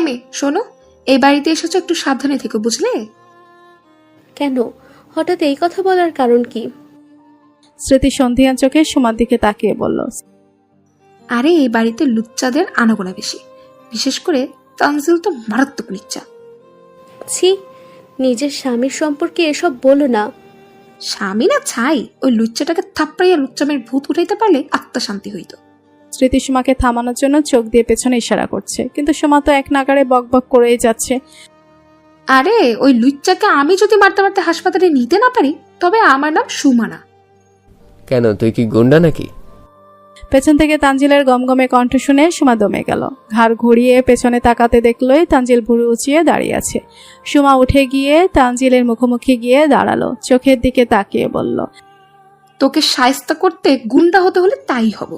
মেয়ে শোনো, এই বাড়িতে এসেছো, একটু সাবধানে থেকো, বুঝলে? কেন হঠাৎ এই কথা বলার কারণ কি? স্মৃতি সন্ধিয়ান চোখে সুমার দিকে তাকিয়ে বলল, আরে এই বাড়িতে লুচ্চাদের আনাগোনা বেশি, বিশেষ করে তানজিল তো মারাত্মক লুচ্চা। ছি, নিজের স্বামীর সম্পর্কে এসব বলো না। স্বামী না ছাই, ওই লুচ্চাটাকে থাপড়াইয়া লুচ্চামের ভূত উঠাইতে পারলে আত্মা শান্তি হইত। স্মৃতি সুমাকে থামানোর জন্য চোখ দিয়ে পেছনে ইশারা করছে, কিন্তু সুমা তো এক নাগাড়ে বকবক করেই যাচ্ছে। আরে ওই লুচ্চাকে আমি যদি মারতে মারতে হাসপাতালে নিতে না পারি, তবে আমার নাম সুমানা। কেন, তুই কি গুন্ডা নাকি? পেছন থেকে তানজিলের গমগমে কণ্ঠ শুনে সুমা দমে গেল। ঘাড় ঘুরিয়ে পেছনে তাকাতে দেখলই তানজিল ভুরু উঁচিয়ে দাঁড়িয়ে আছে। সুমা উঠে গিয়ে তানজিলের মুখোমুখি গিয়ে দাঁড়ালো, চোখের দিকে তাকিয়ে বলল, তোকে শায়েস্তা করতে গুন্ডা হতে হলে তাই হব।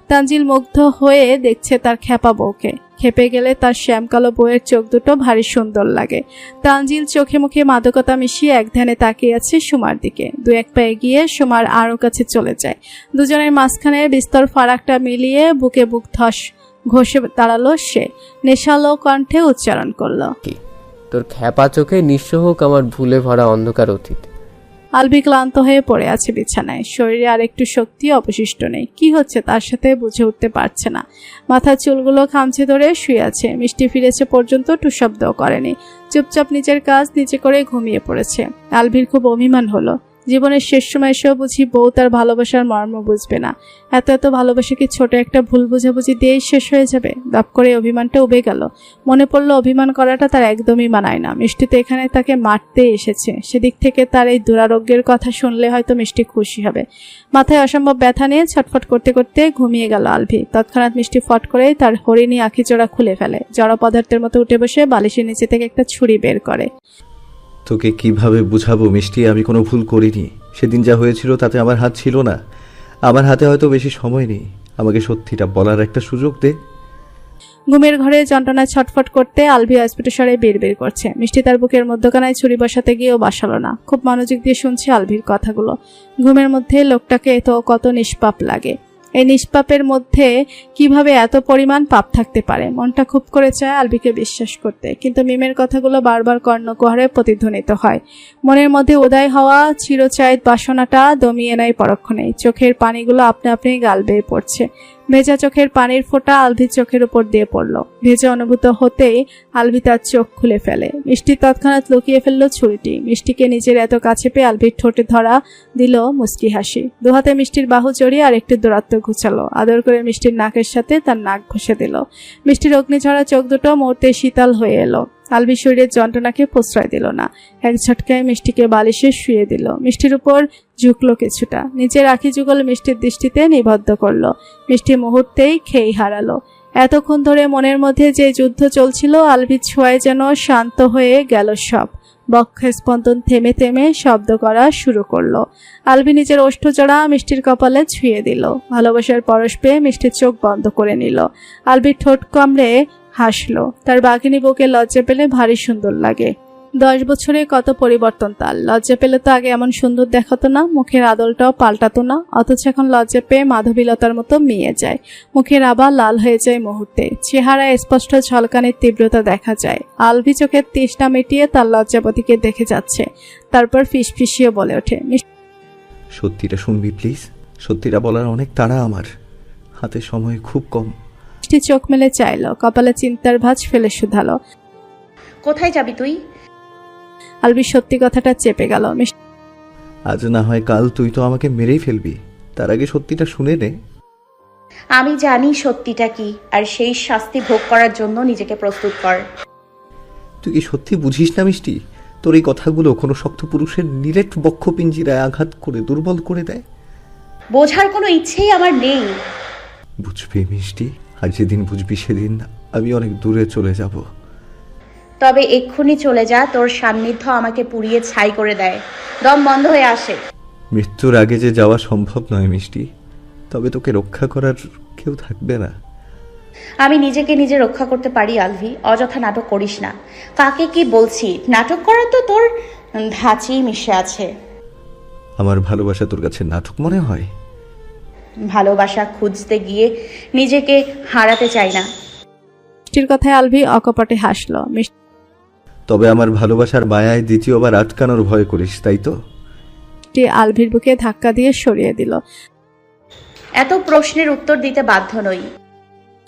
তানজিল মুগ্ধ হয়ে দেখছে তার খেপা বউকে। খেপে গেলে তার শ্যামকালো বউয়ের চোখ দুটো ভারী সুন্দর লাগে। তানজিল চোখে মুখে মাদকতা মিশিয়ে এক ধ্যানে তাকিয়ে আছে সুমার দিকে। দু এক পা এগিয়ে সুমার আরও কাছে চলে যায়। দুজনের মাঝখানে বিস্তর ফারাকটা মিলিয়ে বুকে বুক ঘষে দাঁড়ালো সে। নেশালো কণ্ঠে উচ্চারণ করলো, তোর খ্যাপা চোখে নিঃস্ব হোক আমার ভুলে ভরা অন্ধকার অতীত। আলভি ক্লান্ত হয়ে পড়ে আছে বিছানায়। শরীরে আর একটু শক্তি অবশিষ্ট নেই। কি হচ্ছে তার সাথে বুঝে উঠতে পারছে না। মাথার চুলগুলো খামচে ধরে শুয়ে আছে। মিষ্টি ফিরেছে পর্যন্ত টু শব্দও করেনি। চুপচাপ নিজের কাজ নিজে করে ঘুমিয়ে পড়েছে। আলভির খুব অভিমান হলো। জীবনের শেষ সময় এসেও বুঝি বউ তার ভালোবাসার মর্ম বুঝবে না। এত এত ভালোবাসা কি ছোট একটা ভুল বুঝাবুঝি দিয়েই শেষ হয়ে যাবে? দপ করে অভিমানটা উবে গেল। মনে পড়লো অভিমান করাটা তার একদমই মানায় না। মিষ্টি তো এখানে তাকে মারতে এসেছে। সেদিক থেকে তার এই দুরারোগ্যের কথা শুনলে হয়তো মিষ্টি খুশি হবে। মাথায় অসম্ভব ব্যথা নিয়ে ছটফট করতে করতে ঘুমিয়ে গেল আলভি। তৎক্ষণাৎ মিষ্টি ফট করে তার হরিণী আখিজোড়া খুলে ফেলে। জড় পদার্থের মতো উঠে বসে বালিশের নিচে থেকে একটা ছুরি বের করে। তোকে কিভাবে বুঝাবো মিষ্টি, আমি কোনো ভুল করিনি। সেদিন যা হয়েছিল তাতে আমার হাত ছিল না। আমার হাতে হয়তো বেশি সময় নেই। আমাকে সত্যিটা বলার একটা সুযোগ দে। ঘুমের ঘরে যন্ত্রণায় ছটফট করতে আলভি অস্ফুটস্বরে বের করছে। মিষ্টি তার বুকের মধ্যখানায় ছুরি বসাতে গিয়েও বাসালো না। খুব মনোযোগ দিয়ে শুনছে আলভির কথাগুলো। ঘুমের মধ্যে লোকটাকে তো কত নিষ্পাপ লাগে। এই নিষ্পাপের মধ্যে কিভাবে এত পরিমাণ পাপ থাকতে পারে? মনটা খুব করে চায় আলভিকে বিশ্বাস করতে, কিন্তু মিমের কথাগুলো বারবার কর্ণকুহরে প্রতিধ্বনিত হয়। মনের মধ্যে উদয় হওয়া চিরচাইত বাসনাটা দমিয়ে নেয় পরক্ষণেই। চোখের পানিগুলো আপনা আপনি গাল বেয়ে পড়ছে। ভেজা চোখের পানির ফোঁটা আলভির চোখের উপর দিয়ে পড়ল। ভেজা অনুভূত হতেই আলভি তার চোখ খুলে ফেলে। মিষ্টি তৎক্ষণাৎ লুকিয়ে ফেললো ছুরিটি। মিষ্টিকে নিজের এত কাছে পেয়ে আলভির ঠোঁটে ধরা দিল মুচকি হাসি। দুহাতে মিষ্টির বাহু জড়িয়ে আর একটু দূরত্ব ঘুচালো। আদর করে মিষ্টির নাকের সাথে তার নাক ঘষে দিল। মিষ্টির অগ্নিঝরা চোখ দুটো মুহূর্তে শীতল হয়ে এলো। আলভি শরীরের যন্ত্রণাকে প্রশ্রয় দিল না। এক ঝটকায় মিষ্টিকে বালিশে শুয়ে দিল। মিষ্টির উপর ঝুঁকলো কিছুটা। নিজের আখি যুগল মিষ্টির দৃষ্টিতে নিবদ্ধ করলো। মিষ্টি মুহূর্তেই খেই হারালো। এতক্ষণ ধরে মনের মধ্যে যে যুদ্ধ চলছিল, আলভির ছোঁয়ায় যেন শান্ত হয়ে গেল সব। বক্ষের স্পন্দন থেমে থেমে শব্দ করা শুরু করলো। আলভি নিজের ওষ্ঠজোড়া মিষ্টির কপালে ছুঁয়ে দিল। ভালোবাসার পরশ পেয়ে মিষ্টির চোখ বন্ধ করে নিল। আলভির ঠোঁট কামড়ে হাসলো। তার বাঘিনী বউকে লজ্জা পেলে ভারী সুন্দর লাগে। 10 বছরে কত পরিবর্তন তার। লজ্জা পেলে তো আগে এমন সুন্দর দেখাতো না, মুখের আদলটাও পাল্টাতো না। অথচ এখন লজ্জা পেয়ে মাধবীলতার মতো মিয়ে যায়। মুখের আবার লাল হয়ে যায় মুহূর্তে। চেহারায় স্পষ্ট ঝলকানির তীব্রতা দেখা যায়। আলভি চোখের তৃষ্ণা মিটিয়ে তার লজ্জাপতিকে দেখে যাচ্ছে। তারপর ফিসফিসিয়ে বলে ওঠে, সত্যিটা শুনবি প্লিজ। সত্যিটা বলার অনেক তাড়া আমার, হাতে সময় খুব কম। মিষ্টি চোখ মেলে চাইলো। কপালে চিন্তার ভাঁজ ফেলে শুধালো, কোথায় যাবি তুই? আলভি সত্যি কথাটা চেপে গেল। আজ না হয় কাল তুই তো আমাকে মেরেই ফেলবি, তার আগে সত্যিটা শুনে নে। আমি জানি সত্যিটা কি, আর সেই শাস্তি ভোগ করার জন্য নিজেকে প্রস্তুত কর। তুই কি সত্যি বুঝিস না মিষ্টি? তোর এই কথাগুলো কোনো শক্ত পুরুষের নিরেট বক্ষ পিঞ্জিরায় আঘাত করে দুর্বল করে দেয়। বোঝার কোনো ইচ্ছেই আমার নেই। বুঝবি মিষ্টি, আর যেদিন বুঝবি সেদিন আমি অনেক দূরে চলে যাব। তবে এক্ষুনি চলে যা, তোর সান্নিধ্য আমাকে পুড়িয়ে ছাই করে দেয়, দম বন্ধ হয়ে আসে। মৃত্যুর আগে যে যাওয়া সম্ভব নয় মিষ্টি, তবে তোকে রক্ষা করার কেউ থাকবে না। আমি নিজেকে নিজে রক্ষা করতে পারি আলভি, অযথা নাটক করিস না। কাকে কি বলছি? নাটক করা তো তোর ধাঁচেই মিশে আছে। আমার ভালোবাসা তোর কাছে নাটক মনে হয়? ভালোবাসা খুঁজতে গিয়ে নিজেকে হারাতে চাই না। মিষ্টির কথায় আলভি অকপটে হাসলো। তবে আমার ভালোবাসার মায়ায় দ্বিতীয়বার আটকানোর ভয় করিস, তাই তো? মিষ্টি আলভির বুকে ধাক্কা দিয়ে সরিয়ে দিল। এত প্রশ্নের উত্তর দিতে বাধ্য নই।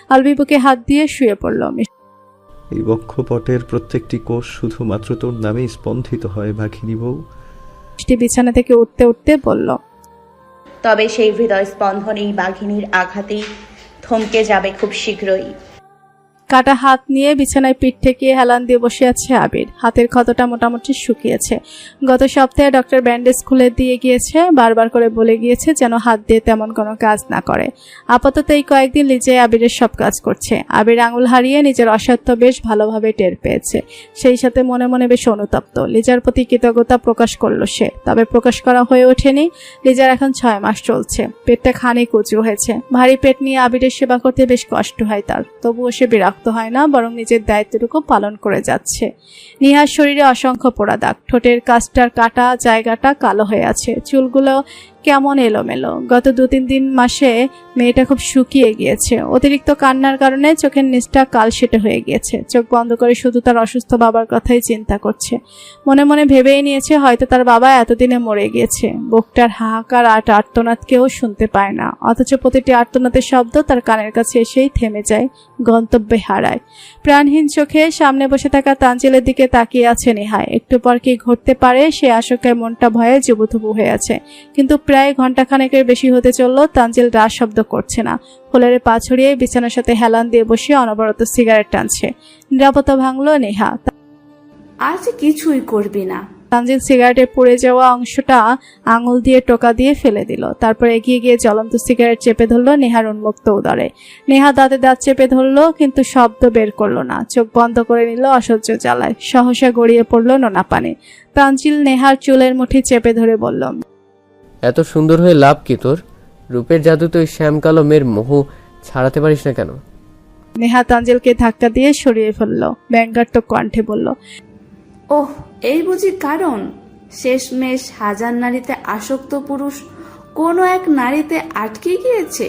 আলভি বুকে হাত দিয়ে শুয়ে পড়ল। এই বক্ষপটের প্রত্যেকটি কোষ শুধুমাত্র তোর নামেই স্পন্দিত হয় বাঘিনী বউ। মিষ্টি বিছানা থেকে উঠতে উঠতে বলল, তবে সেই হৃদয় স্পন্দন এই বাঘিনীর আঘাতেই থমকে যাবে খুব শীঘ্রই। কাটা হাত নিয়ে বিছানায় পিঠ ঠেকিয়ে হেলান দিয়ে বসে আছে আবির। হাতের ক্ষতটা মোটামুটি শুকিয়েছে। গত সপ্তাহে ডক্টর ব্যান্ডেজ খুলে দিয়ে গিয়েছে, বারবার করে বলে গিয়েছে যেন হাত দিয়ে তেমন কোনো কাজ না করে। আপাতত এই কয়েকদিন লিজে আবিরের সব কাজ করছে। আবির আঙুল হারিয়ে নিজের অসত্য বেশ ভালোভাবে টের পেয়েছে। সেই সাথে মনে মনে বেশ অনুতপ্ত। লিজার প্রতি কৃতজ্ঞতা প্রকাশ করলো সে, তবে প্রকাশ করা হয়ে ওঠেনি। লিজার এখন 6 মাস চলছে। পেটটা খানিক উঁচু হয়েছে। ভারী পেট নিয়ে আবিরের সেবা করতে বেশ কষ্ট হয় তার, তবুও সে বিরক্ত হয় না, বরং নিজের দায়িত্বটুকু পালন করে যাচ্ছে। নিহার শরীরে অসংখ্য পোড়া দাগ, ঠোঁটের কাছটার কাটা জায়গাটা কালো হয়ে আছে, চুলগুলো কেমন এলোমেলো। গত 2-3 মাসে মেয়েটা খুব শুকিয়ে গিয়েছে। অতিরিক্ত কান্নার কারণে চোখের নিচটা কালশেটে হয়ে গিয়েছে। চোখ বন্ধ করে শুধু তার অসুস্থ বাবার কথাই চিন্তা করছে। মনে মনে ভেবেই নিয়েছে হয়তো তার বাবা এতদিনে মরে গিয়েছে। বুকটার হাহাকার আর আর্তনাদ কেউ শুনতে পায় না, অথচ প্রতিটি আর্তনাদের শব্দ তার কানের কাছে এসেই থেমে যায়, গন্তব্যে হারায়। প্রাণহীন চোখে সামনে বসে থাকা তানজিলের দিকে তাকিয়ে আছে নেহায়। একটু পর কি ঘটতে পারে সে আশঙ্কায় মনটা ভয়ে জুবুথুবু হয়ে আছে। কিন্তু প্রায় ঘন্টাখানেকের বেশি হতে চলল, তানজিল রাত শব্দ করছে না। ফ্লোরে পা ছড়িয়ে বিছানার সাথে হেলান দিয়ে বসে অনবরত সিগারেট টানছে। নিরাপত্তা ভাঙল নেহা। আজ কিছুই করবি না। তানজিল সিগারেটে পুড়ে যাওয়া অংশটা আঙুল দিয়ে টোকা দিয়ে ফেলে দিল। তারপর এগিয়ে গিয়ে জ্বলন্ত সিগারেট চেপে ধরল নেহার উন্মুক্ত উদরে। নেহা দাঁতে দাঁত চেপে ধরল, কিন্তু শব্দ বের করলো না। চোখ বন্ধ করে নিল অসহ্য জ্বালায়। সহসা গড়িয়ে পড়ল নোনা পানি। তানজিল নেহার চুলের মুঠি চেপে ধরে বলল, এত সুন্দর হয়ে লাভ কি তোর? রূপের জাদু তো ওই শ্যামকালো মেয়ের মোহ ছাড়াতে পারিস না কেন? নেহা তানজিলকে ধাক্কা দিয়ে সরিয়ে ফেলল। ব্যঙ্গাত্মক কণ্ঠে বলল, ওহ, এই বুঝি কারণ? শেষমেশ হাজার নারীতে আসক্ত পুরুষ কোনো এক নারীতে আটকে গিয়েছে।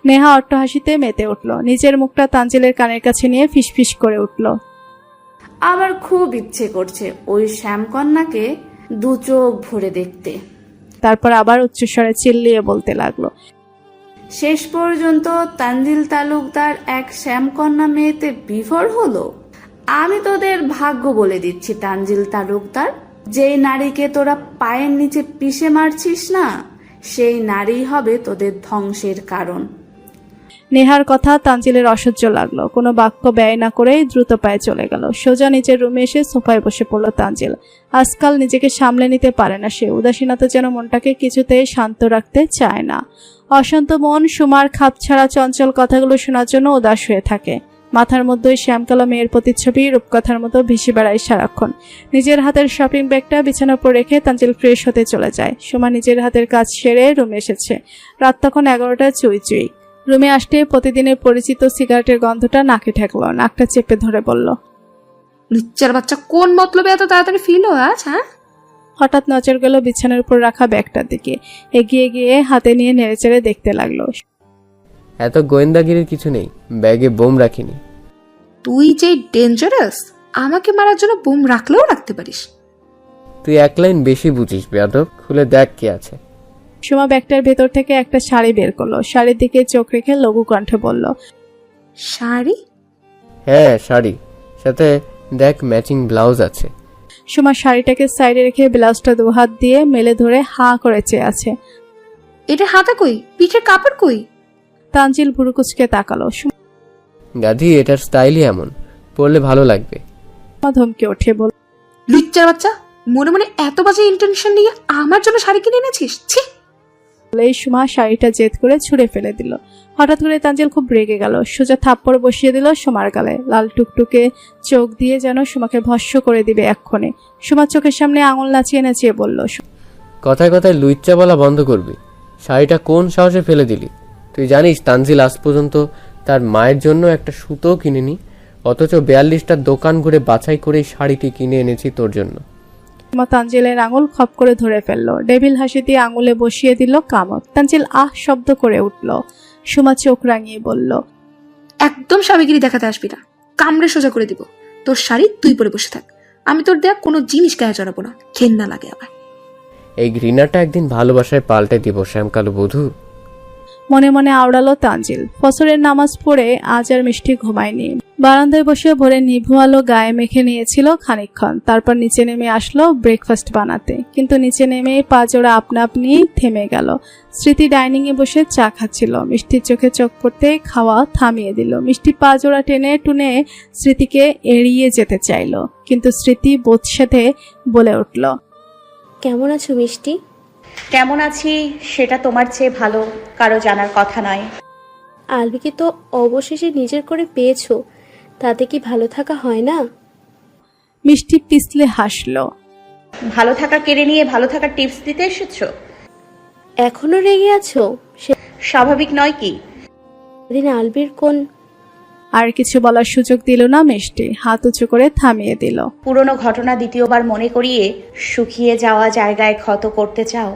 নেহা অট্টহাসিতে মেতে উঠল। নিজের মুখটা তানজিলের কানের কাছে নিয়ে ফিসফিস করে উঠল, আমার খুব ইচ্ছে করছে ওই শ্যামকন্যাকে 2 চোখ ভরে দেখতে। তারপর আবার উচ্চস্বরে চিল্লিয়ে বলতে লাগলো, শেষ পর্যন্ত তানজিল তালুকদার এক শ্যামকন্যা মেয়েতে বিভোর হলো। আমি তোদের ভাগ্য বলে দিচ্ছি তানজিল তালুকদার, যেই নারীকে তোরা পায়ের নিচে পিষে মারছিস না, সেই নারী হবে তোদের ধ্বংসের কারণ। নেহার কথা তানজিলের অসহ্য লাগলো। কোনো বাক্য ব্যয় না করেই দ্রুত পায়ে চলে গেল। সোজা নিজের রুমে এসে সোফায় বসে পড়ল তানজিল। আজকাল নিজেকে সামলে নিতে পারে না সে। উদাসীনতা যেন মনটাকে কিছুতেই শান্ত রাখতে চায় না। অশান্ত মন সুমার খাপছাড়া চঞ্চল কথাগুলো শোনার জন্য উদাস হয়ে থাকে। মাথার মধ্যে ওই শ্যামকালো মেয়ের প্রতিচ্ছবি রূপকথার মতো ভেসে বেড়ায় সারাক্ষণ। নিজের হাতের শপিং ব্যাগটা বিছানার উপর রেখে তানজিল ফ্রেশ হতে চলে যায়। সুমা নিজের হাতের কাজ সেরে রুমে এসেছে। রাত তখন 11টা চুই চুই। রুমে আসতে প্রতিদিনের পরিচিত সিগারেটের গন্ধটা নাকে ঠেকলো। নাকটা চেপে ধরে বলল, লুচ্চার বাচ্চা, কোন মতলবে এত তাড়াতাড়ি ফিল হয় আজ? হ্যাঁ, হঠাৎ নজর গেল বিছানার উপর রাখা ব্যাগটার দিকে। এগিয়ে গিয়ে হাতে নিয়ে নেড়েচেড়ে দেখতে লাগলো। এত গোয়েন্দাগিরির কিছু নেই, ব্যাগে বোম রাখিনি। তুই যে ডেঞ্জারাস, আমাকে মারার জন্য বোম রাখলেও রাখতে পারিস। তুই 1 লাইন বেশি বুঝিস বেয়াদব। খুলে দেখ কি আছে। সুমা ব্যাগটার ভেতর থেকে একটা শাড়ি বের করলো। শাড়ির দিকে চোখ রেখে লঘু কণ্ঠে বলল, শাড়ি? হ্যাঁ শাড়ি, সাথে দেখ ম্যাচিং ব্লাউজ আছে। সুমা শাড়িটাকে সাইডে রেখে ব্লাউজটা 2 হাত দিয়ে মেলে ধরে হাঁ করে চেয়ে আছে। এটা হাতা কই? পিঠের কাপড় কই? তানজিল ভুরু কুচকে তাকালো। গাধি, এটার স্টাইলই এমন, পরলে ভালো লাগবে। সুমা ধমকে উঠে বলল, লুচ্চার বাচ্চা, মনে মনে এত বাজে ইন্টেনশন নিয়ে আমার জন্য শাড়ি কিনে এনেছিস? ছি! এই সুমা শাড়িটা জেদ করে ছুঁড়ে ফেলে দিল। হঠাৎ করে তানজিল খুব রেগে গেল। সোজা থাপ্পড় বসিয়ে দিল সুমার গালে। লাল টুকটুকে চোখ দিয়ে যেন সুমাকে ভস্য করে দিবে এক্ষণে। সুমার চোখের সামনে আঙুল নাচিয়ে নাচিয়ে বলল, কথায় কথায় লুইচ্চা বলা বন্ধ করবি। শাড়িটা কোন সাহসে ফেলে দিলি? তুই জানিস তানজিল আজ পর্যন্ত তার মায়ের জন্য একটা সুতো কিনেনি, অথচ 42টা দোকান ঘুরে বাছাই করে শাড়িটি কিনে এনেছি তোর জন্য। তানজিলের আঙুল খপ করে ধরে ফেললো। ডেভিল হাসি দিয়ে আঙুলে বসিয়ে দিল কামড়। তানজিল আহ শব্দ করে উঠল। সুমা চোখ রাঙিয়ে বলল, একদম স্বামীগিরি দেখাতে আসবি না, কামড়ে সোজা করে দিব। তোর শাড়ি তুই পরে বসে থাক, আমি তোর দেয়া কোনো জিনিস গায়ে জড়াবো না, ঘেন্না লাগে আবার। এই ঘৃণাটা একদিন ভালোবাসায় পাল্টে দিব শ্যামকালো বধূ। মনে মনে আওড়ালো তানজিল। ফসরের নামাজ পড়ে আজ আর মিষ্টি ঘুমায়নি। বারান্দায় বসে ভোরে নিভু আলো গায়ে মেখে নিয়েছিল খানিকক্ষণ, তারপর নিচে নেমে আসলো ব্রেকফাস্ট বানাতে। কিন্তু নিচে নেমে পা জোড়া আপনা আপনি থেমে গেল। স্মৃতি ডাইনিং এ বসে চা খাচ্ছিল। মিষ্টির চোখে চোখ পড়তে খাওয়া থামিয়ে দিল। মিষ্টি পা জোড়া টেনে টুনে স্মৃতিকে এড়িয়ে যেতে চাইলো, কিন্তু স্মৃতি বোধ সাথে বলে উঠল, কেমন আছো মিষ্টি? কেমন আছি সেটা তোমার চেয়ে ভালো কারো জানার কথা নয়। আলবিকে তো অবশেষে নিজের করে পেয়েছো, তাতে কি ভালো থাকা হয় না? মিষ্টি পিছলে হাসলো। ভালো থাকা কেড়ে নিয়ে ভালো থাকার টিপস দিতে এসেছো? এখনো রেগে আছো? স্বাভাবিক নয় কি? সেদিন আলবির কোন আর কিছু বলার সুযোগ দিল না মিষ্টি, হাত উঁচু করে থামিয়ে দিল। পুরনো ঘটনা দ্বিতীয়বার মনে করিয়ে শুকিয়ে যাওয়া জায়গায় ক্ষত করতে চাও?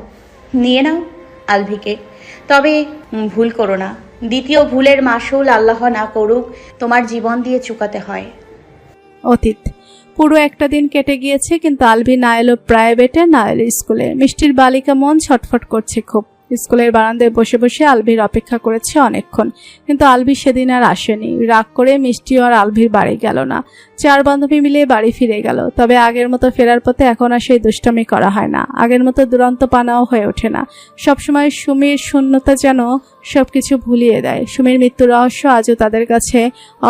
নিয়ে নাও আলভিকে, তবে ভুল করো না। দ্বিতীয় ভুলের মাসুল আল্লাহ না করুক তোমার জীবন দিয়ে চুকাতে হয়। অতীত পুরো একটা দিন কেটে গিয়েছে, কিন্তু আলভি না এলো প্রাইভেটে, না এলো স্কুলে। মিষ্টির বালিকা মন ছটফট করছে খুব। স্কুলের বারান্দায় বসে বসে আলভির অপেক্ষা করেছে অনেকক্ষণ, কিন্তু আলভি সেদিন আর আসেনি। রাগ করে মিষ্টিও আর আলভির বাড়ি গেল না। 4 বান্ধবী মিলে বাড়ি ফিরে গেল। তবে আগের মতো ফেরার পথে এখন আর সেই দুষ্টামি করা হয় না, আগের মতো দুরন্ত পানাও হয়ে ওঠে না। সবসময় সুমির শূন্যতা যেন সবকিছু ভুলিয়ে দেয়। সুমির মৃত্যু রহস্য আজও তাদের কাছে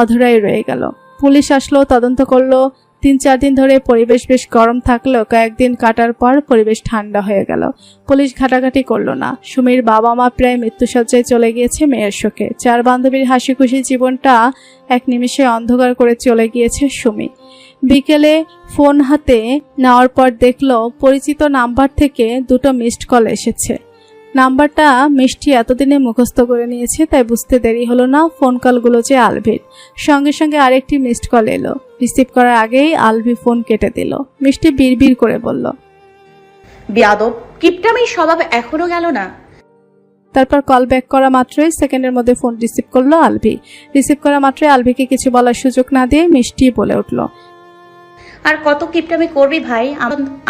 অধরাই রয়ে গেল। পুলিশ আসলো, তদন্ত করলো। 3-4 দিন ধরে পরিবেশ বেশ গরম থাকলেও কয়েকদিন কাটার পর পরিবেশ ঠান্ডা হয়ে গেল। পুলিশ ঘাটাঘাটি করলো না। সুমির বাবা মা প্রায় মৃত্যুসজ্জায় চলে গিয়েছে মেয়ের শোকে। 4 বান্ধবীর হাসি খুশি জীবনটা এক নিমেষে অন্ধকার করে চলে গিয়েছে সুমি। বিকেলে ফোন হাতে নেওয়ার পর দেখলো পরিচিত নাম্বার থেকে 2টো মিসড কল এসেছে। নাম্বারটা মিষ্টি এতদিনে মুখস্থ করে নিয়েছে, তাই বুঝতে দেরি হলো না ফোন কলগুলো যে আলভির। সঙ্গে সঙ্গে আরেকটি মিসড কল এলো। রিসিভ করার আগেই আলভি ফোন কেটে দিল। মিষ্টি বিড়বিড় করে বলল, বেয়াদব, কিপটামির স্বভাব এখনো গেল না? তারপর কল ব্যাক করা মাত্রই সেকেন্ডের মধ্যে ফোন রিসিভ করলো আলভি। রিসিভ করা মাত্রই আলভিকে কিছু বলার সুযোগ না দিয়ে মিষ্টি বলে উঠল, আর কত কিপটামি করবি ভাই?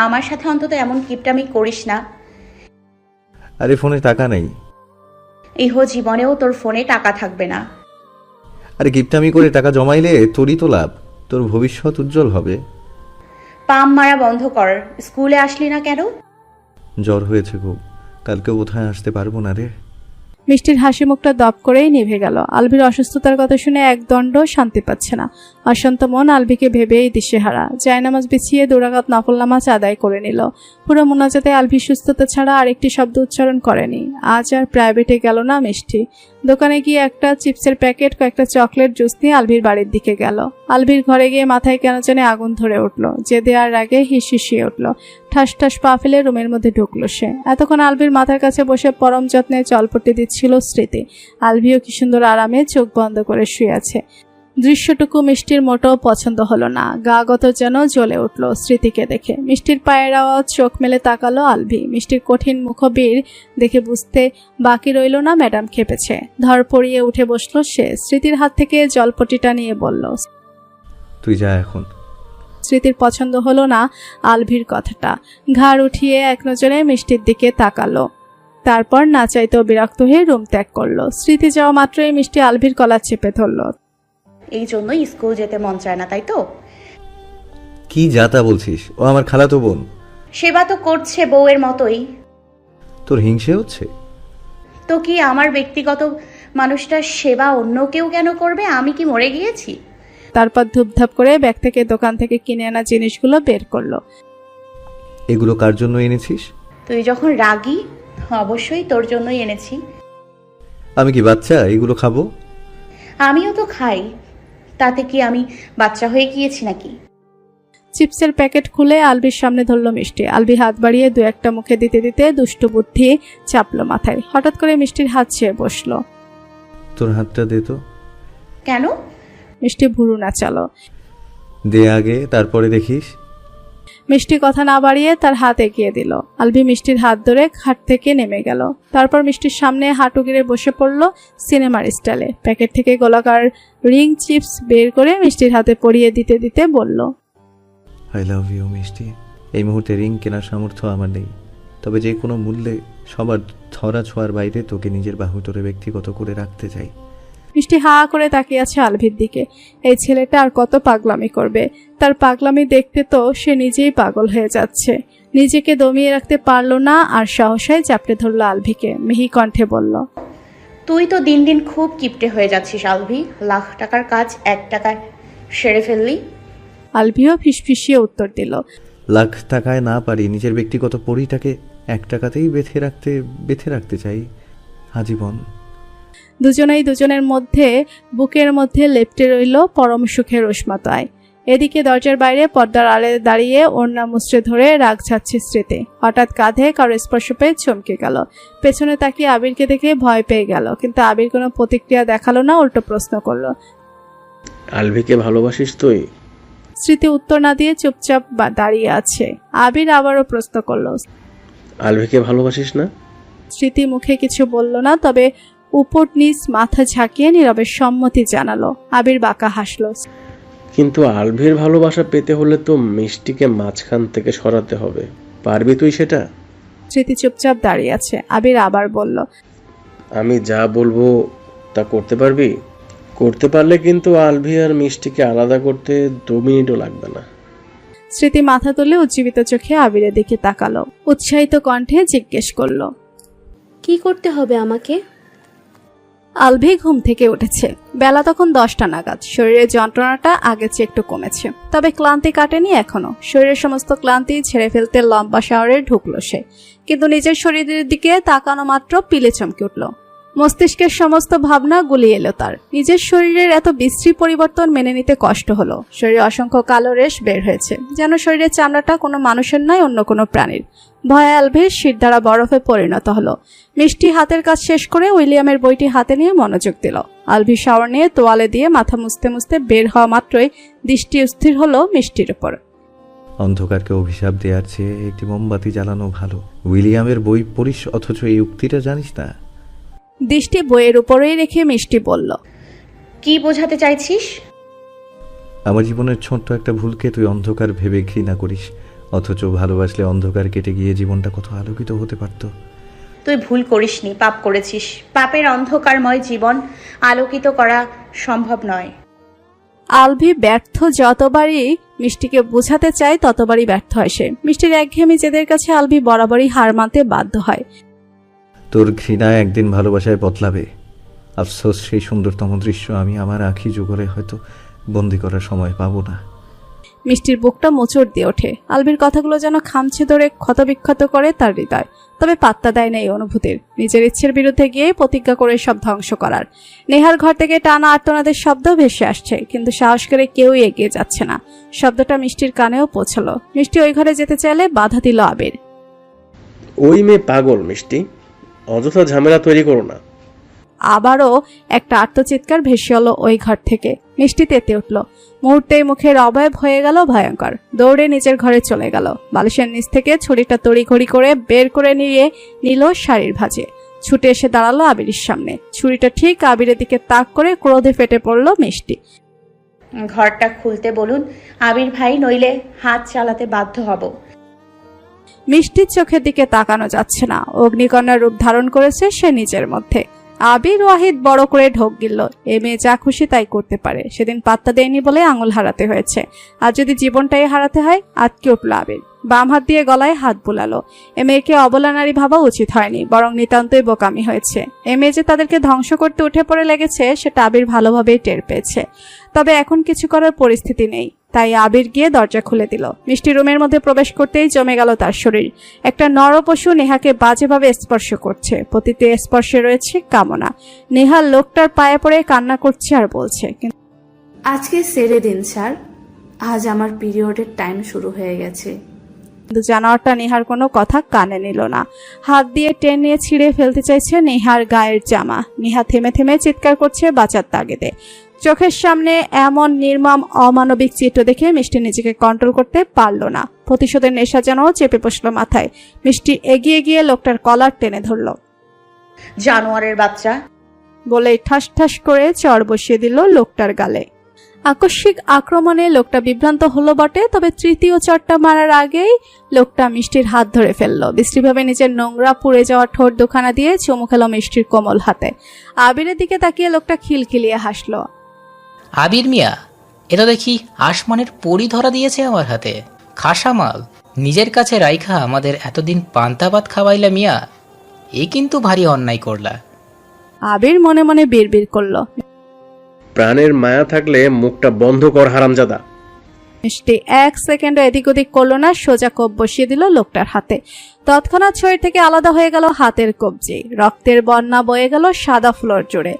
আমার সাথে অন্তত এমন কিপটামি করিস না। আরে ফোনে টাকা নেই। ইহ জীবনেও তোর ফোনে টাকা থাকবে না। আরে গিফটামি করে টাকা জমাইলে তোরই তো লাভ, তোর ভবিষ্যৎ উজ্জ্বল হবে। পাম মারা বন্ধ কর। স্কুলে আসলি না কেন? জ্বর হয়েছে খুব, কালকে কোথায় আসতে পারবো না রে। মিষ্টির হাসি মুখটা দপ করেই নিভে গেল। আলভির অসুস্থতার কথা শুনে একদণ্ড শান্তি পাচ্ছে না। অশান্ত মন আলভিকে ভেবেই দিশেহারা। জায়নামাজ বিছিয়ে 2 রাকাত নফল নামাজ আদায় করে নিল। পুরো মোনাজাতে আলভি সুস্থতা ছাড়া আরেকটি শব্দ উচ্চারণ করেনি। আজ আর প্রাইভেটে গেল না মিষ্টি। দোকানে গিয়ে একটা চিপসের প্যাকেট, কয়েকটা চকলেট, জুস নিয়ে আলভির বাড়ির দিকে গেল। আলভির ঘরে গিয়ে মাথায় কেন জানে আগুন ধরে উঠল। যে দেওয়ার আগে হিসিয়ে উঠল। ঠাস ঠাস পা ফেলে রুমের মধ্যে ঢুকলো সে। এতক্ষণ আলভির মাথার কাছে বসে পরম যত্নে জলপট্টি দিচ্ছিল স্মৃতি। আলভিও কি সুন্দর আরামে চোখ বন্ধ করে শুয়ে আছে। দৃশ্যটুকু মিষ্টির মোটেও পছন্দ হলো না। গা গত যেন জ্বলে উঠল স্মৃতিকে দেখে। মিষ্টির পায়ের আওয়াজ চোখ মেলে তাকালো আলভি। মিষ্টির কঠিন মুখবির দেখে বুঝতে বাকি রইল না ম্যাডাম খেপেছে। ধর পড়িয়ে উঠে বসলো সে। স্মৃতির হাত থেকে জলপটিটা নিয়ে বলল, তুই যা এখন। স্মৃতির পছন্দ হলো না আলভির কথাটা। ঘাড় উঠিয়ে এক নজরে মিষ্টির দিকে তাকালো। তারপর না চাইতেও বিরক্ত হয়ে রুম ত্যাগ করলো। স্মৃতি যাওয়া মাত্রই মিষ্টি আলভির কলা চেপে ধরলো। এই জন্যই স্কুল যেতে মন চায় না, তাই তো? কি যাতা বলছিস? ও আমার খালাতো বোন। সেবা তো করছে বউয়ের মতোই। তোর হিংসে হচ্ছে? তো কি আমার ব্যক্তিগত মানুষটার সেবা অন্য কেউ কেন করবে? আমি কি মরে গিয়েছি? তারপর ধূপধাপ করে ব্যাগ থেকে দোকান থেকে কিনে আনা জিনিসগুলো বের করলো। এগুলো কার জন্য এনেছিস? তুই যখন রাগী, অবশ্যই তোর জন্যই এনেছি। আমি কি বাচ্চা এগুলো খাবো? আমিও তো খাই, তাতে কি আমি বাচ্চা হয়ে গিয়েছি নাকি? চিপসের প্যাকেট খুলে আলভির সামনে ধরলো মিষ্টি। আলভি হাত বাড়িয়ে 2-1টা মুখে দিতে দিতে দুষ্টু বুদ্ধি চাপলো মাথায়। হঠাৎ করে মিষ্টির হাত ছেয়ে বসলো। তোর হাতটা দে তো। কেন? মিষ্টি ভুরু নাচালো। দে আগে, তারপরে দেখিস। মিষ্টি কথা না বাড়িয়ে তার হাত এগিয়ে দিল। আলভি মিষ্টির হাত ধরে খাট থেকে নেমে গেল। তারপর মিষ্টির সামনে হাঁটু গেড়ে বসে পড়ল সিনেমার স্টাইলে। প্যাকেট থেকে গোলাকার রিং চিপস বের করে মিষ্টির হাতে পরিয়ে দিতে দিতে বলল, আই লাভ ইউ মিষ্টি। এই মুহূর্তে রিং কেনার সামর্থ্য আমার নেই, তবে যে কোনো মূল্যে সবার ধরা ছোঁয়ার বাইরে তোকে নিজের বাহুতরে ব্যক্তিগত করে রাখতে চাই। মিষ্টি হা করে তাকিয়ে আছে আলভির দিকে। এই ছেলেটা আর কত পাগলামি করবে? তার পাগলামি দেখতে তো সে নিজেই পাগল হয়ে যাচ্ছে। নিজেকে দমিয়ে রাখতে পারল না আর সহসায় চাপড়ে ধরল আলভিকে। মিহি কণ্ঠে বলল, তুই তো দিন দিন খুব কিপটে হয়ে যাচ্ছিস আলভি। লাখ টাকার কাজ 1 টাকায় সেরে ফেললি। আলভিও ফিসফিসিয়ে উত্তর দিল, লাখ টাকায় না পারি, নিজের ব্যক্তিগত পরিটাকে 1 টাকাতেই বেঁধে রাখতে চাই আজীবন। দুজনেই দুজনের মধ্যে বুকের মধ্যে লেপ্টে রইল পরম সুখের উষ্ণতায়। এদিকে দরজার বাইরে পর্দার আড়ে দাঁড়িয়ে ওড়না মুচড়ে ধরে রাগ ছাড়ছে স্মৃতি। হঠাৎ কাঁধে কারো স্পর্শ পেয়ে চমকে গেল। পেছনে তাকিয়ে আবিরকে দেখে ভয় পেয়ে গেল, কিন্তু আবির কোনো প্রতিক্রিয়া দেখালো না, উল্টো প্রশ্ন করলো, আলভিকে ভালোবাসিস তুই? স্মৃতি উত্তর না দিয়ে চুপচাপ দাঁড়িয়ে আছে। আবির আবারও প্রশ্ন করলো, আলভিকে ভালোবাসিস না? স্মৃতি মুখে কিছু বলল না, তবে উপর নিচ মাথা ঝাঁকিয়ে নীরবে সম্মতি জানালো। আবির বাঁকা হাসলো। কিন্তু আলভির ভালোবাসা পেতে হলে তো মিষ্টিকে মাঝখান থেকে সরাতে হবে। পারবি তুই সেটা? স্মৃতি চুপচাপ দাঁড়িয়ে আছে। আবির আবার বলল, আমি যা বলবো তা করতে পারবি? করতে পারলে কিন্তু আলভি আর মিষ্টিকে আলাদা করতে 2 মিনিটও লাগবে না। স্মৃতি মাথা তুলে উজ্জীবিত চোখে আবিরের দিকে তাকালো। উৎসাহিত কণ্ঠে জিজ্ঞেস করলো, কি করতে হবে আমাকে? আলভি ঘুম থেকে উঠেছে। বেলা তখন 10টা নাগাদ। শরীরের যন্ত্রণাটা আগের চেয়ে একটু কমেছে, তবে ক্লান্তি কাটেনি এখনো। শরীরের সমস্ত ক্লান্তি ছেড়ে ফেলতে লম্বা শাওয়ারে ঢুকলো সে, কিন্তু নিজের শরীরের দিকে তাকানো মাত্র পিলে চমকে উঠল। মস্তিষ্কের সমস্ত ভাবনা গুলিয়ে এলো তার। নিজের শরীরের এত বিশ্রী পরিবর্তন মেনে নিতে কষ্ট হলো। শরীরে অসংখ্য কালো রেশ বের হয়েছে, যেন শরীরের চামড়াটা কোনো মানুষের নয়, অন্য কোনো প্রাণীর। ভয়ে আলভির শিরদাঁড়া বরফে পরিণত হলো। মিষ্টি হাতের কাজ শেষ করে উইলিয়ামের বইটি হাতে নিয়ে মনোযোগ দিল। আলভি শাওয়ার নিয়ে তোয়ালে দিয়ে মাথা মুছতে মুছতে বের হওয়া মাত্রই দৃষ্টি স্থির হলো মিষ্টির উপর। অন্ধকারকে অভিশাপ দেওয়ার চেয়ে একটি মোমবাতি জ্বালানো ভালো। উইলিয়ামের বই পড়িস অথচ এই উক্তিটা জানিস না? দৃষ্টি বইয়ের উপরেই রেখে মিষ্টি বলল, কি বোঝাতে চাইছিস? আমার জীবনের ছোট্ট একটা ভুলকে তুই অন্ধকার ভেবে ঘৃণা করিস, অথচ ভালোবাসলে অন্ধকার কেটে গিয়ে জীবনটা কত আলোকিত হতে পারত। তুই ভুল করিসনি, পাপ করেছিস। পাপের অন্ধকারময় জীবন আলোকিত করা সম্ভব নয়। আলভি ব্যর্থ যতবারই মিষ্টিকে বোঝাতে চায় ততবারই ব্যর্থ হয় সে। মিষ্টির একঘেয়েমি জেদের কাছে আলভি বরাবরই হার মানতে বাধ্য হয়। তোর ঘৃণা একদিন ভালোবাসায় বদলাবে। আফসোস, সেই সুন্দরতম দৃশ্য আমি আমার আঁখি যুগলে হয়তো বন্দি করার সময় পাবো না। মিষ্টির বুকটা মোচড় দিয়ে ওঠে। আলভির কথাগুলো যেন খামছে ধরে ক্ষতবিক্ষত করে তার হৃদয়, তবে পাত্তা দেয় না এই অনুভূতির। নিজের ইচ্ছের বিরুদ্ধে গিয়ে প্রতিজ্ঞা করে সব ধ্বংস করার। নেহার ঘর থেকে টানা আর্তনাদের শব্দ ভেসে আসছে, কিন্তু সাহস করে কেউই এগিয়ে যাচ্ছে না। শব্দটা মিষ্টির কানেও পৌঁছলো। মিষ্টি ওই ঘরে যেতে চাইলে বাধা দিল আবির। ওই মেয়ে পাগল মিষ্টি, অযথা ঝামেলা তৈরি করো না। আবারও একটা আর্তচিৎকার ভেসে এলো ওই ঘর থেকে। মিষ্টি তেতে উঠল। মুহূর্তেই মুখের অবয়ব হয়ে গেল ভয়ঙ্কর। দৌড়ে নিজের ঘরে চলে গেল। বালিশের নিচ থেকে ছুরিটা তড়িঘড়ি করে বের করে নিয়ে নিল শাড়ির ভাঁজে। ছুটে এসে দাঁড়ালো আবিরের সামনে। ছুরিটা ঠিক আবিরের দিকে তাক করে ক্রোধে ফেটে পড়ল মিষ্টি। ঘরটা খুলতে বলুন আবির ভাই, নইলে হাত চালাতে বাধ্য হব। মিষ্টির চোখের দিকে তাকানো যাচ্ছে না। অগ্নিকন্যার রূপ ধারণ করেছে সে নিজের মধ্যে। আবির ওয়াহিদ বড় করে ঢোক গিলল। এ মেয়ে যা খুশি তাই করতে পারে। সেদিন পাত্তা দেয়নি বলে আঙুল হারাতে হয়েছে, আর যদি জীবনটাই হারাতে হয়। আটকে উঠল আবির। বাম হাত দিয়ে গলায় হাত বুলালো। এ মেয়েকে অবলা নারী ভাবা উচিত হয়নি, বরং নিতান্তই বোকামি হয়েছে। এ মেয়ে যে তাদেরকে ধ্বংস করতে উঠে পড়ে লেগেছে সেটা আবির ভালোভাবেই টের পেয়েছে। তবে এখন কিছু করার পরিস্থিতি নেই, তাই আবির গিয়ে দরজা খুলে দিল। মিষ্টি রুমের মধ্যে প্রবেশ করতেই জমে গেল তার শরীর। একটা নরপশু নেহাকে বাজেভাবে স্পর্শ করছে। প্রতিটি স্পর্শে রয়েছে কামনা। নেহা লোকটার পায়ে পড়ে কান্না করছে আর বলছে, আজকে ছেড়ে দিন স্যার, আজ আমার পিরিয়ডের টাইম শুরু হয়ে গেছে। কিন্তু জানোয়ারটা নেহার কোনো কথা কানে নিল না। হাত দিয়ে টেনে ছিঁড়ে ফেলতে চাইছে নেহার গায়ের জামা। নেহা থেমে থেমে চিৎকার করছে বাঁচার তাগিদে। চোখের সামনে এমন নির্মম অমানবিক চিত্র দেখে মিষ্টি নিজেকে কন্ট্রোল করতে পারল না। প্রতিশোধের নেশা যেন চেপে বসল মাথায়। মিষ্টি এগিয়ে গিয়ে লোকটার কলার টেনে ধরল, জানোয়ারের বাচ্চা বলে ঠাস ঠাস করে চড় বসিয়ে দিল লোকটার গালে। আকস্মিক আক্রমণে লোকটা বিভ্রান্ত হলো বটে, তবে তৃতীয় চড়টা মারার আগেই লোকটা মিষ্টির হাত ধরে ফেললো। বিশ্রীভাবে নিজের নোংরা পুড়ে যাওয়া ঠোঁট দুখানা দিয়ে চুমু খেলো মিষ্টির কোমল হাতে। আবিরের দিকে তাকিয়ে লোকটা খিলখিলিয়ে হাসলো। আবির মিয়া, এটা দেখি আসমানের পরি ধরা দিয়েছে আমার হাতে। খাসামাল নিজের কাছে রাইখা আমাদের এতদিন পান্তা ভাত খাওয়াইলা মিয়া, এ কিন্তু ভারী অন্যায় করলা। আবির মনে মনে বিড়বিড় করলো, প্রাণের মায়া থাকলে মুখটা বন্ধ কর হারামজাদা। মিষ্টি এক সেকেন্ডও এদিক ওদিক করলো না, সোজা কোপ বসিয়ে দিল লোকটার হাতে। তৎক্ষণাৎ শরীর থেকে আলাদা হয়ে গেল হাতের কবজি। রক্তের বন্যা বয়ে গেল সাদা ফ্লোর জুড়ে।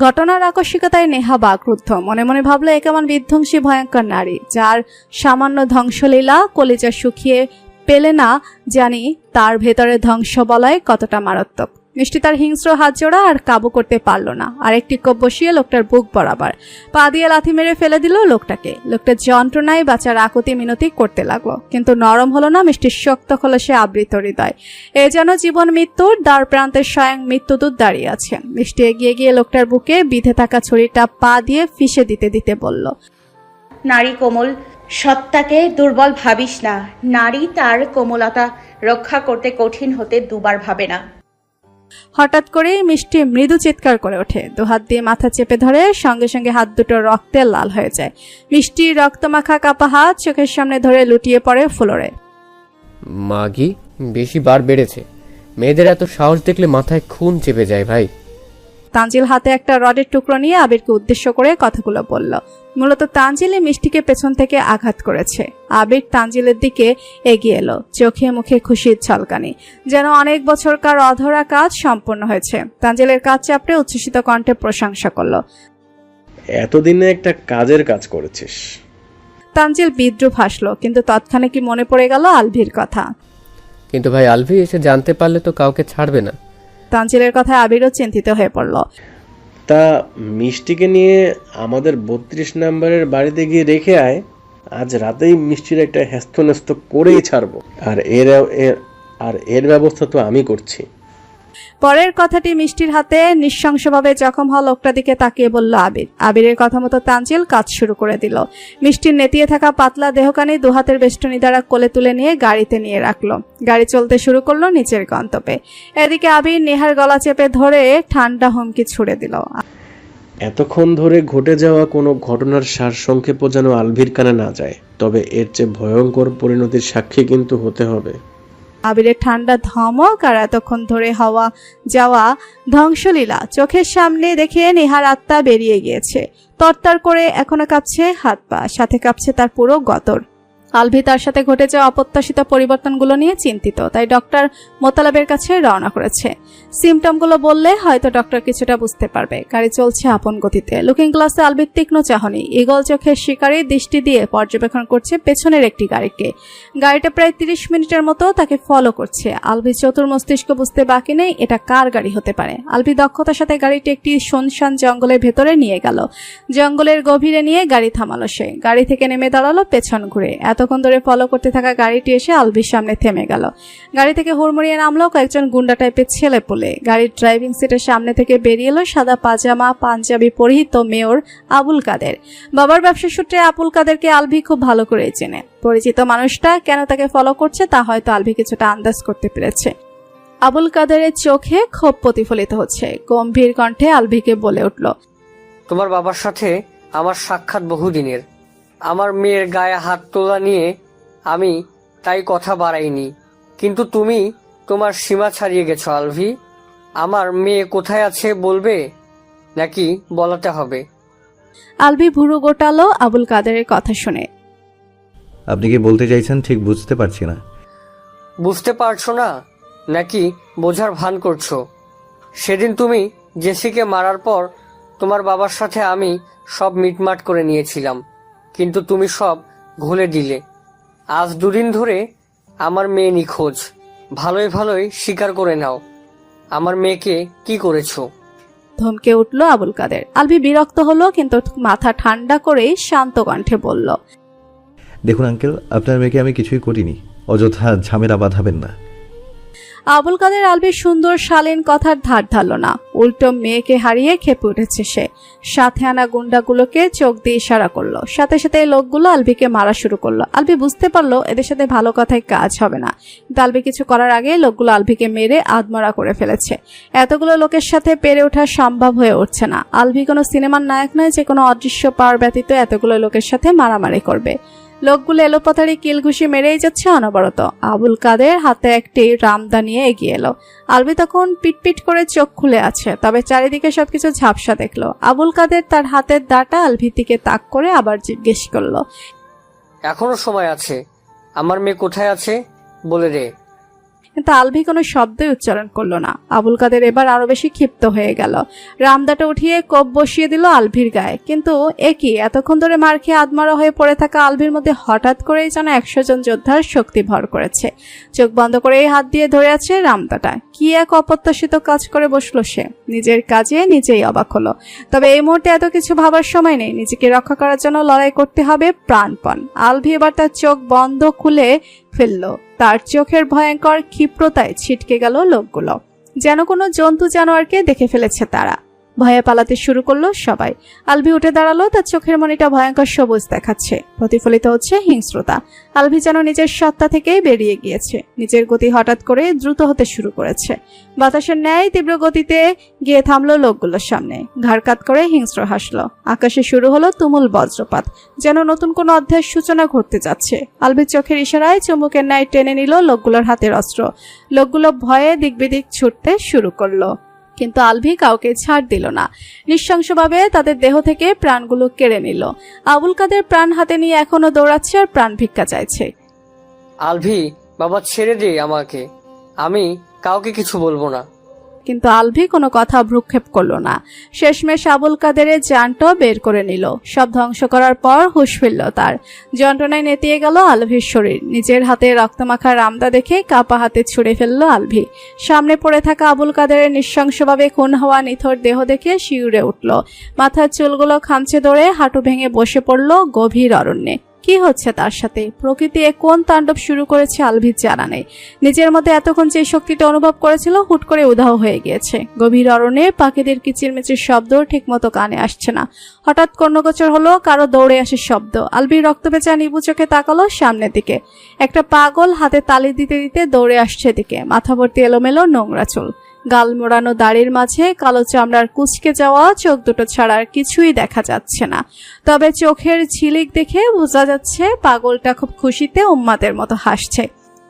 ঘটনার আকস্মিকতায় নেহা বাকরুদ্ধ। মনে মনে ভাবলো, এ কেমন বিধ্বংসী ভয়ঙ্কর নারী, যার সামান্য ধ্বংসলীলা কলিজা শুকিয়ে পেলে না জানি তার ভেতরে ধ্বংস বলয় কতটা মারাত্মক। মিষ্টি তার হিংস্র হাত জোড়া আর কাবু করতে পারল না। আরেকটি কোপ বসিয়ে লোকটার বুক বরাবর পা দিয়ে লাথি মেরে ফেলে দিল লোকটাকে। লোকটা যন্ত্রণায় বাঁচার আকুতি মিনতি করতে লাগলো, কিন্তু নরম হলো না মিষ্টির শক্ত খোলসে আবৃত হৃদয়। এ যেন জীবন মৃত্যুর দ্বার প্রান্তে স্বয়ং মৃত্যুদূত দাঁড়িয়ে আছে। মিষ্টি এগিয়ে গিয়ে লোকটার বুকে বিঁধে থাকা ছুরিটা পা দিয়ে ফিসে দিতে দিতে বলল, নারী কোমল সত্তাকে দুর্বল ভাবিস না। নারী তার কোমলতা রক্ষা করতে কঠিন হতে দুবার ভাবে না। হঠাৎ করে মিষ্টি মৃদু চিৎকার করে ওঠে। দুহাত দিয়ে মাথা চেপে ধরে, সঙ্গে সঙ্গে হাত দুটো রক্তে লাল হয়ে যায়। মিষ্টি রক্তমাখা কাপা হাত চোখের সামনে ধরে লুটিয়ে পড়ে ফ্লোরে। মাগি বেশি বার বেড়েছে, মেয়েদের এত সাহস দেখলে মাথায় খুন চেপে যায় ভাই। তানজিল হাতে একটা রডের টুকরো নিয়ে আবিরকে উদ্দেশ্য করে কথাগুলো বলল। মূলত তানজিলে মিষ্টিকে পেছন থেকে আঘাত করেছে। আবির তানজিলের দিকে এগিয়ে এলো, চোখে মুখে খুশির ঝলকানি, যেন অনেক বছরকার অধরা কাজ সম্পূর্ণ হয়েছে। তানজিলের কাজ চাপড়ে উচ্ছ্বসিত কণ্ঠে প্রশংসা করলো, এতদিনে একটা কাজের কাজ করেছিস। তানজিল বিদ্রুপ হাসলো, কিন্তু তৎক্ষণে কি মনে পড়ে গেল আলভির কথা। কিন্তু ভাই আলভি এসে জানতে পারলে তো কাউকে ছাড়বে না। তানজিলের কথায় আবিরও চিন্তিত হয়ে পড়ল। তা মিষ্টিকে নিয়ে আমাদের 32 নম্বরের বাড়িতে গিয়ে রেখে আয়, আজ রাতেই মিষ্টির একটা হ্যাস্তন্যস্ত করেই ছাড়বো। আর এর ব্যবস্থা তো আমি করছি। পরের কথাটি মিষ্টির হাতে নৃশংসভাবে জখম হওয়া লোকটার দিকে তাকিয়ে বলল আবির। আবিরের কথা মতো তানজিল কাজ শুরু করে দিল। মিষ্টির নেতিয়ে থাকা পাতলা দেহখানি দুহাতের বেষ্টনী দ্বারা কোলে তুলে নিয়ে গাড়িতে নিয়ে রাখলো। গাড়ি চলতে শুরু করলো নিচের গন্তব্যে। এদিকে আবির নেহার গলা চেপে ধরে ঠান্ডা হুমকি ছুড়ে দিল, এতক্ষণ ধরে ঘটে যাওয়া কোনো ঘটনার সারসংক্ষেপও যেন আলভির কানে না যায়, তবে এর চেয়ে ভয়ঙ্কর পরিণতির সাক্ষী কিন্তু হতে হবে। আবিরের ঠান্ডা ধমক আর এতক্ষণ ধরে হওয়া যাওয়া ধ্বংসলীলা চোখের সামনে দেখে নেহার আত্মা বেরিয়ে গিয়েছে। তরতর করে এখনো কাঁপছে হাত পা, সাথে কাঁপছে তার পুরো গতর। আলভি তার সাথে ঘটে যাওয়া অপ্রত্যাশিত পরিবর্তনগুলো নিয়ে চিন্তিত, তাই ডক্টর মোতালাবের কাছে রওনা করেছে। সিমটমগুলো বললে হয়তো ডক্টর কিছুটা বুঝতে পারবে। গাড়ি চলছে আপন গতিতে। লুকিং গ্লাসে আলভির তীক্ষ্ণ চাহনি ঈগল চোখের শিকারী দৃষ্টি দিয়ে পর্যবেক্ষণ করছে পেছনের একটি গাড়িকে। গাড়িটা প্রায় 30 মিনিটের মতো তাকে ফলো করছে। আলভি চতুর মস্তিষ্ক বুঝতে বাকি নেই এটা কার গাড়ি হতে পারে। আলভি দক্ষতার সাথে গাড়িটি একটি শুনশান জঙ্গলের ভেতরে নিয়ে গেল। জঙ্গলের গভীরে নিয়ে গাড়ি থামালো সে। গাড়ি থেকে নেমে দাঁড়ালো পেছন ঘুরে। এতক্ষণ ধরে ফলো করতে থাকা গাড়িটি এসে আলভির সামনে থেমে গেল। গাড়ি থেকে হুড়মুড়িয়ে নামলো কয়েকজন গুন্ডা টাইপের ছেলে পুলে। গাড়ির ড্রাইভিং সিটের সামনে থেকে বেরিয়ে এলো সাদা পাজামা পাঞ্জাবি পরিহিত মেয়র আবুল কাদের। বাবার ব্যবসা সূত্রে আবুল কাদেরকে আলভি খুব ভালো করেই চেনে। পরিচিত মানুষটা কেন তাকে ফলো করছে তা হয়তো আলভি কিছুটা আন্দাজ করতে পেরেছে। আবুল কাদেরের চোখে ক্ষোভ প্রতিফলিত হচ্ছে। গম্ভীর কণ্ঠে আলভিকে বলে উঠল, তোমার বাবার সাথে আমার সাক্ষাৎ বহুদিনের। আমার মেয়ের গায়ে হাত তোলা নিয়ে আমি তাই কথা বাড়াইনি, কিন্তু তুমি তোমার সীমা ছাড়িয়ে গেছো আলভি। আমার মেয়ে কোথায় আছে বলবে নাকি বলাতে হবে? আলভি ভুরু গোটালো আবুল কাদেরের কথা শুনে। আপনি কি বলতে চাইছেন ঠিক বুঝতে পারছি না। বুঝতে পারছো না নাকি বোঝার ভান করছো? সেদিন তুমি জেসিকে মারার পর তোমার বাবার সাথে আমি সব মিটমাট করে নিয়েছিলাম, কিন্তু তুমি সব ভুলে দিলে। আজ দুদিন ধরে আমার মেয়ে নিখোঁজ। ভালোই ভালোই স্বীকার করে নাও, আমার মেয়েকে কি করেছো? ধমকে উঠল আবুল কাদের। আলভি বিরক্ত হলো, কিন্তু মাথা ঠান্ডা করেই শান্ত কণ্ঠে বলল, দেখুন আঙ্কেল, আপনার মেয়েকে আমি কিছুই করিনি, অযথা ঝামেলা বাঁধাবেন না। আবুল কাদের আলভির সুন্দর শালীন কথার ধার ধারল না, উল্টো মেয়েকে হারিয়ে খেপে উঠেছে সে। সাথে আনা গুন্ডাগুলোকে চোখ দিয়ে ইশারা করলো, সাথে সাথে এই লোকগুলো আলভিকে মারা শুরু করলো। আলভি বুঝতে পারলো এদের সাথে ভালো কথায় কাজ হবে না, কিন্তু আলভি কিছু করার আগে লোকগুলো আলভিকে মেরে আধমরা করে ফেলেছে। এতগুলো লোকের সাথে পেরে ওঠা সম্ভব হয়ে উঠছে না। আলভি কোনো সিনেমার নায়ক নয় যে কোনো অদৃশ্য পাওয়ার ব্যতীত এতগুলো লোকের সাথে মারামারি করবে। লোকগুলো এলোপাতাড়ি কিলঘুষি মেরেই যাচ্ছে অনবরত। আবুল কাদের হাতে একটি রামদা নিয়ে এগিয়ে এলো। আলভি তখন পিটপিট করে চোখ খুলে আছে, তবে চারিদিকে সবকিছু ঝাপসা দেখলো। আবুল কাদের তার হাতের দাটা আলভির দিকে তাক করে আবার জিজ্ঞেস করলো, এখনো সময় আছে, আমার মেয়ে কোথায় আছে বলে রে। কিন্তু আলভি কোনো শব্দই উচ্চারণ করলো না। আবুল কাদের এবার আরো বেশি ক্ষিপ্ত হয়ে গেল। রামদাটা উঠিয়ে কোপ বসিয়ে দিল আলভির গায়ে। কিন্তু একই এতক্ষণ ধরে মার খেয়ে আদমারা হয়ে পড়ে থাকা আলভির মধ্যে হঠাৎ করেই যেন 100 জন যোদ্ধার শক্তি ভর করেছে। চোখ বন্ধ করে হাত দিয়ে ধরে আছে রামদাটা। কি এক অপ্রত্যাশিত কাজ করে বসলো সে। নিজের কাজে নিজেই অবাক হলো। তবে এই মুহূর্তে এত কিছু ভাবার সময় নেই, নিজেকে রক্ষা করার জন্য লড়াই করতে হবে প্রাণপণ। আলভি এবার তার চোখ বন্ধ খুলে ফেলল। তার চোখের ভয়ঙ্কর ক্ষিপ্রতায় ছিটকে গেল লোকগুলো, যেন কোনো জন্তু জানোয়ারকে দেখে ফেলেছে তারা। ভয়ে পালাতে শুরু করলো সবাই। আলভি উঠে দাঁড়ালো, তার চোখের মনিটা ভয়ঙ্কর সবুজ দেখাচ্ছে, প্রতিফলিত হচ্ছে হিংস্রতা। আলভি যেন নিজের সত্তা থেকেই বেরিয়ে গিয়েছে। নিজের গতি হঠাৎ করে দ্রুত হতে শুরু করেছে। বাতাসের ন্যায় তীব্র গতিতে গিয়ে থামলো লোকগুলোর সামনে। ঘাড় কাত করে হিংস্র হাসলো। আকাশে শুরু হলো তুমুল বজ্রপাত, যেন নতুন কোনো অধ্যায়ের সূচনা ঘটতে যাচ্ছে। আলভির চোখের ইশারায় চুম্বকের ন্যায় টেনে নিল লোকগুলোর হাতের অস্ত্র। লোকগুলো ভয়ে দিকবিদিক ছুটতে শুরু করলো, কিন্তু আলভি কাউকে ছাড় দিল না। নৃশংসভাবে তাদের দেহ থেকে প্রাণগুলো কেড়ে নিল। আবুল কাদের প্রাণ হাতে নিয়ে এখনো দৌড়াচ্ছে আর প্রাণ ভিক্ষা চাইছে। আলভি বাবা, ছেড়ে দে আমাকে, আমি কাউকে কিছু বলবো না। কিন্তু আলভি কোনো কথা ভ্রুক্ষেপ করলো না। শেষমেশ আবুল কাদেরের জানটাও বের করে নিল। সব ধ্বংস করার পর হুঁশ ফিরল তার। যন্ত্রণায় নেতিয়ে গেল আলভির শরীর। নিজের হাতে রক্তমাখা রামদা দেখে কাপা হাতে ছুঁড়ে ফেলল আলভি। সামনে পড়ে থাকা আবুল কাদেরের নৃশংসভাবে খুন হওয়া নিথর দেহ দেখে শিউরে উঠল। মাথার চুলগুলো খামচে ধরে হাঁটু ভেঙে বসে পড়ল গভীর অরণ্যে। কি হচ্ছে তার সাথে? প্রকৃতি কোন তাণ্ডব শুরু করেছে আলভির জানা নেই। নিজের মধ্যে এতক্ষণ যে শক্তিটা অনুভব করেছিল হুট করে উধাও হয়ে গিয়েছে। গভীর অরণ্যে পাখিদের কিচিরমিচির শব্দ ঠিকমতো কানে আসছে না। হঠাৎ কর্ণগোচর হলো কারো দৌড়ে আসে শব্দ। আলভির রক্তভেজা নিবু চোখে তাকালো সামনের দিকে। একটা পাগল হাতে তালি দিতে দিতে দৌড়ে আসছে দিকে। মাথা ভর্তি এলোমেলো নোংরা চুল, গাল মোড়ানো দাড়ির মাঝে কালো চামড়ার কুচকে যাওয়া চোখ দুটো ছাড়া আর কিছুই দেখা যাচ্ছে না। তবে চোখের ঝিলিক দেখে বোঝা যাচ্ছে পাগলটা খুব খুশিতে উম্মাদের মতো হাসছে।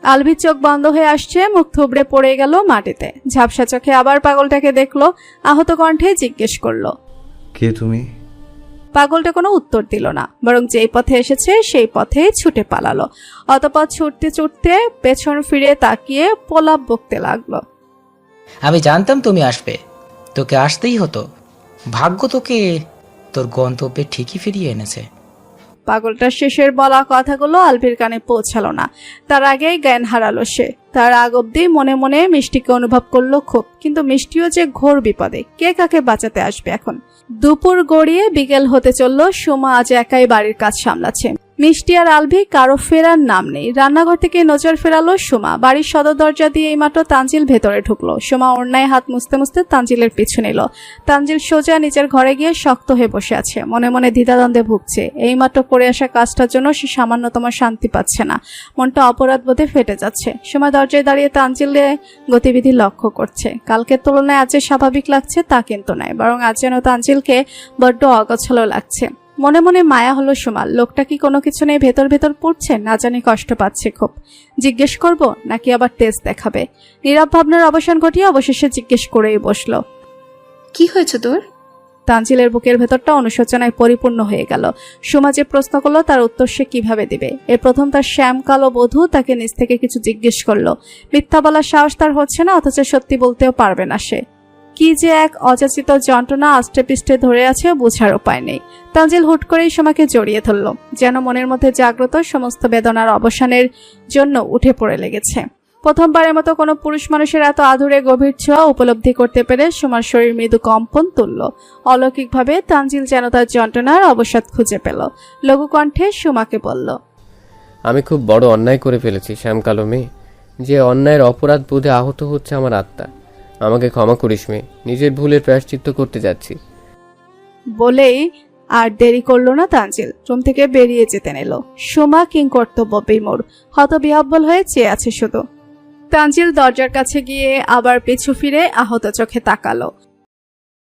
আলভির চোখ বন্ধ হয়ে আসছে, মুখ থুবড়ে পড়ে গেল মাটিতে। ঝাপসা চোখে আবার পাগলটাকে দেখলো। আহত কণ্ঠে জিজ্ঞেস করলো, কে তুমি? পাগলটা কোনো উত্তর দিল না, বরং যেই পথে এসেছে সেই পথে ছুটে পালালো। অতঃপর ছুটতে ছুটতে পেছন ফিরে তাকিয়ে প্রলাপ বকতে লাগলো। আমি জানতাম তুমি আসবে, তোকে আসতেই হতো। ভাগ্য তোকে তোর গন্তব্যে ঠিকই ফিরিয়ে এনেছে। পাগলটার শেষের বলা কথাগুলো আলভির কানে পৌঁছালো না। তার আগেই জ্ঞান হারালো সে। তার আগ অব্দি মনে মনে মিষ্টিকে অনুভব করলো খুব, কিন্তু মিষ্টিও যে ঘোর বিপদে। কে কাকে বাঁচাতে আসবে এখন? দুপুর গড়িয়ে বিকেল হতে চলল। সুমা আজ একাই বাড়ির কাজ সামলাচ্ছে। মিষ্টি আর আলভি কারো ফেরার নাম নেই। রান্নাঘর থেকে নজর ফেরালো সুমা। বাড়ির সদর দরজা দিয়ে এইমাত্র তানজিল ভেতরে ঢুকলো। সুমা ওড়নায় হাত মুছতে মুছতে তানজিলের পিছু নিল। তানজিল সোজা নিজের ঘরে গিয়ে শক্ত হয়ে বসে আছে, মনে মনে দ্বিধাদ্বন্দ্বে ভুগছে। এইমাত্র করে আসা কাজটার জন্য সে সামান্যতম শান্তি পাচ্ছে না। মনটা অপরাধ বোধে ফেটে যাচ্ছে। সুমা দরজায় দাঁড়িয়ে তানজিলের গতিবিধি লক্ষ্য করছে। কালকের তুলনায় আজ যে স্বাভাবিক লাগছে তা কিন্তু নয়, বরং আজ যেন তানজিলকে বড্ড অগোছালো লাগছে। মনে মনে মায়া হলো সুমার। লোকটা কি কোনো কিছু নেই ভেতর ভেতর পড়ছে? না জানি কষ্ট পাচ্ছে খুব। জিজ্ঞেস করব নাকি আবার টেস্ট দেখাবে? নীরব ভাবনার অবসান ঘটিয়ে অবশেষে জিজ্ঞেস করেই বসলো, কি হয়েছে তোর? তানজিলের বুকের ভেতরটা অনুশোচনায় পরিপূর্ণ হয়ে গেল। সুমা যে প্রশ্ন করলো তার উত্তর সে কিভাবে দিবে? এর প্রথম তার শ্যামকালো বধূ তাকে নিজ থেকে কিছু জিজ্ঞেস করলো। মিথ্যা বলার সাহস তার হচ্ছে না, অথচ সত্যি বলতেও পারবে না সে। কি যে এক অযাচিত যন্ত্রণা আষ্টে পৃষ্ঠে ধরে আছে বোঝার উপায় নেই। তানজিল হুট করেই সোমাকে জড়িয়ে ধরল, যেন মনের মধ্যে জাগ্রত সমস্ত বেদনার অবসানের জন্য উঠে পড়ে লেগেছে। প্রথমবারের মতো কোনো পুরুষ মানুষের এত আদুরে গভীর ছোঁয়া উপলব্ধি করতে পেরে সোমার শরীর মৃদু কম্পন তুলল। অলৌকিকভাবে তানজিল যেন তার যন্ত্রণার অবসাদ খুঁজে পেল। লঘু কণ্ঠে সোমাকে বলল, আমি খুব বড় অন্যায় করে ফেলেছি শ্যামকালো মেয়ে, যে অন্যায়ের অপরাধ বোধে আহত হচ্ছে আমার আত্মা। আমাকে ক্ষমা করিস মেয়ে, নিজের ভুলের প্রায়শ্চিত্ত করতে যাচ্ছি। বলেই আর দেরি করলো না তানজিল রুম থেকে বেরিয়ে যেতে নিল। সোমা কিংকর্তব্য বিমূঢ় হতবিহ্বল হয়ে চেয়ে আছে শুধু। তানজিল দরজার কাছে গিয়ে আবার পিছু ফিরে আহত চোখে তাকালো।